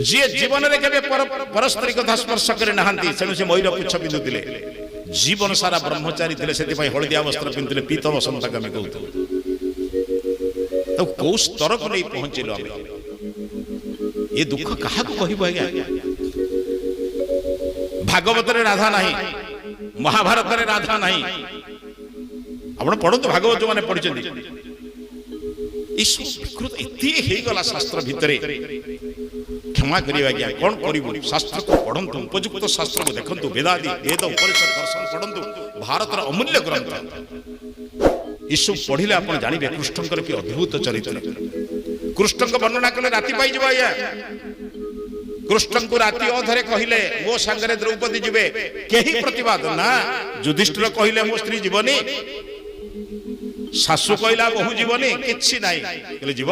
जी जीवन रे केबे परस्त्री कथा स्पर्श करे नहांती सेनु से मयूर पुच्छ पिंधुतिले जीवन सारा ब्रह्मचारी थिले सेति पई हळदिया वस्त्र पिंधुतिले पीत वसंत गमे कहू तो को स्तर को नहीं पहुंचेलो आमे ये दुख कहा को कहिबो आज्ञा भागवत रे राधा नहीं महाभारत रे राधा नहीं आपण पढो तो भागवत माने पढिचंदी विकृत एति हे गला शास्त्र भितरे क्षमा करियो आज्ञा कोन करिवो शास्त्र को पढंतु उपयुक्त शास्त्र को देखंतु वेदादि वेद उपनिषद दर्शन पढंतु भारत रा अमूल्य ग्रंथ ईशु पढ़िले आपण जानिबे कृष्णकर की अद्भुत चरित्र कृष्ण को वर्णना कले राति पाई जबा या कृष्ण को राति अधरे कहिले मो संगरे द्रौपदी जिबे केही प्रतिवाद ना युधिष्ठिर कहिले मो स्त्री जीवनी सासु कहला बहु जीवनी किछि नाही कहले जीव